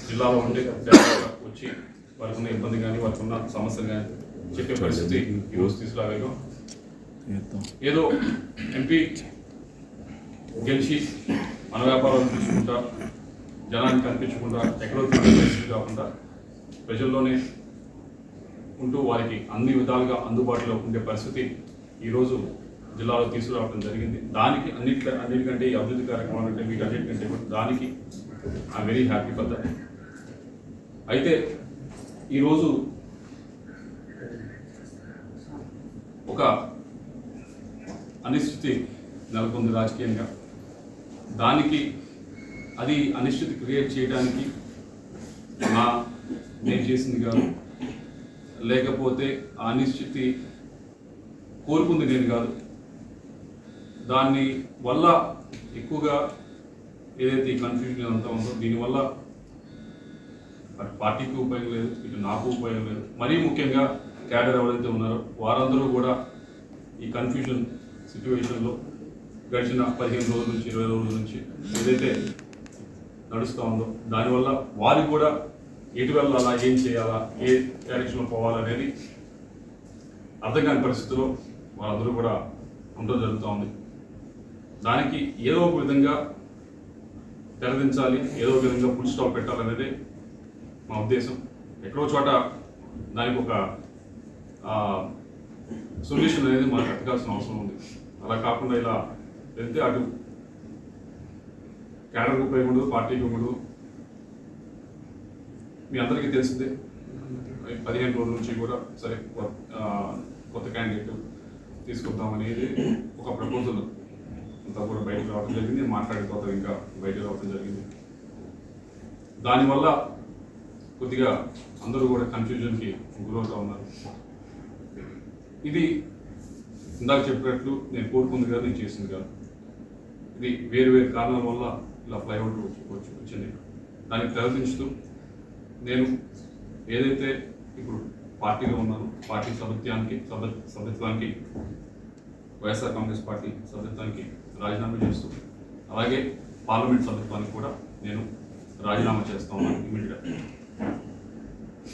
జిల్లాలో ఉండే వచ్చి వారికి ఉన్న ఇబ్బంది కానీ వారికి ఉన్న సమస్యలు కానీ చెప్పే పరిస్థితి ఈరోజు తీసుకురాగలిగాం. ఏదో ఎంపీ గెలిచి మన వ్యాపారాలు చూసుకుంటా జనానికి కనిపించకుండా ఎక్కడో పరిస్థితి కాకుండా ప్రజల్లోనే ఉంటూ వారికి అన్ని విధాలుగా అందుబాటులో ఉండే పరిస్థితి ఈరోజు జిల్లాలో తీసుకురావడం జరిగింది. దానికి అన్నిటికంటే ఈ అభివృద్ధి కార్యక్రమాలు అంటే మీకు అన్నిటికంటే దానికి I'm very happy for that. అయితే ఈరోజు ఒక అనిశ్చితి నెలకొంది రాజకీయంగా. దానికి అది అనిశ్చితి క్రియేట్ చేయడానికి నేను చేసింది కాదు, లేకపోతే ఆ అనిశ్చితి కోరుకుంది నేను కాదు. దాన్ని వల్ల ఎక్కువగా ఏదైతే ఈ కన్ఫ్యూజన్ అంతా ఉందో దీనివల్ల అటు పార్టీకి ఉపయోగం లేదు, ఇటు నాకు ఉపయోగం లేదు. మరీ ముఖ్యంగా క్యాడర్ ఎవరైతే ఉన్నారో వారందరూ కూడా ఈ కన్ఫ్యూజన్ సిచ్యువేషన్లో గడిచిన 15 రోజుల నుంచి 20 రోజుల నుంచి ఏదైతే నడుస్తూ ఉందో దానివల్ల వారికి కూడా ఎటు వెళ్ళాలా, ఏం చేయాలా, ఏ డైరెక్షన్లో పోవాలనేది అర్థం కాని పరిస్థితిలో వాళ్ళందరూ కూడా ఉండడం జరుగుతూ ఉంది. దానికి ఏదో ఒక విధంగా తెరదించాలి, ఏదో ఒక విధంగా ఫుల్ స్టాప్ పెట్టాలనేది మా ఉద్దేశం. ఎక్కడో చోట దానికి ఒక సొల్యూషన్ అనేది మనకు ఎత్తకాల్సిన అవసరం ఉంది. అలా కాకుండా ఇలా వెళ్తే అటు క్యాడర్కి ఉపయోగం ఉండదు, పార్టీకి ఉండదు. మీ అందరికీ తెలిసిందే 15 రోజుల నుంచి కూడా సరే కొత్త క్యాండిడేట్ తీసుకొద్దామనేది ఒక ప్రపోజల్ అంతా కూడా బయటకు రావడం జరిగింది. మాట్లాడిన తర్వాత ఇంకా బయటకు రావడం జరిగింది. దానివల్ల కొద్దిగా అందరూ కూడా కన్ఫ్యూజన్కి గురవుతూ ఉన్నారు. ఇది ఇందాక చెప్పినట్లు నేను కోరుకుంది కాదు, నేను చేసింది కాదు. ఇది వేరు వేరు కారణాల వల్ల ఇలా ఫ్లైఓవర్ వచ్చింది. దానికి తెరదించుతూ నేను ఏదైతే ఇప్పుడు పార్టీలో ఉన్నానో పార్టీ సభ్యత్వానికి వైఎస్ఆర్ కాంగ్రెస్ పార్టీ సభ్యత్వానికి రాజీనామా చేస్తూ అలాగే పార్లమెంట్ సభ్యత్వానికి కూడా నేను రాజీనామా చేస్తా ఉన్నాను ఇమీడియట్గా.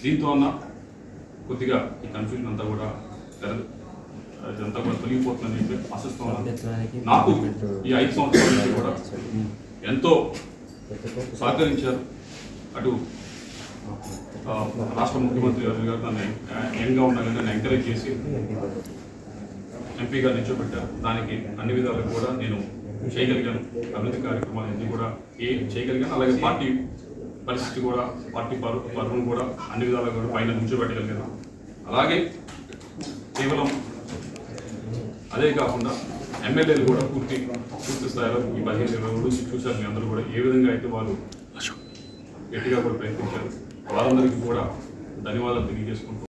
దీంతో అన్న కొద్దిగా ఈ కన్ఫ్యూజన్ అంతా కూడా ఇదంతా కూడా తొలగిపోతుందని చెప్పి ఆశిస్తూ ఉన్నాను. నాకు ఈ 5 సంవత్సరాల నుంచి కూడా ఎంతో సహకరించారు. అటు రాష్ట్ర ముఖ్యమంత్రి గారు నన్ను యంగ్గా ఉండగానే నన్ను ఎంకరేజ్ చేసి ఎంపీగా నిల్చోబెట్టారు. దానికి అన్ని విధాలు కూడా నేను చేయగలిగాను. అభివృద్ధి కార్యక్రమాలు అన్నీ కూడా చేయగలిగాను. అలాగే పార్టీ పరిస్థితి కూడా పార్టీ పరువును కూడా అన్ని విధాలుగా కూడా పైన నిల్చోబెట్టగలిగాను. అలాగే కేవలం అదే కాకుండా ఎమ్మెల్యేలు కూడా పూర్తి స్థాయిలో ఈ 15-20 రోజులు చూశారు. మీ అందరూ కూడా ఏ విధంగా అయితే వాళ్ళు గట్టిగా కూడా ప్రయత్నించారు. వాళ్ళందరికీ కూడా ధన్యవాదాలు తెలియజేసుకుంటూ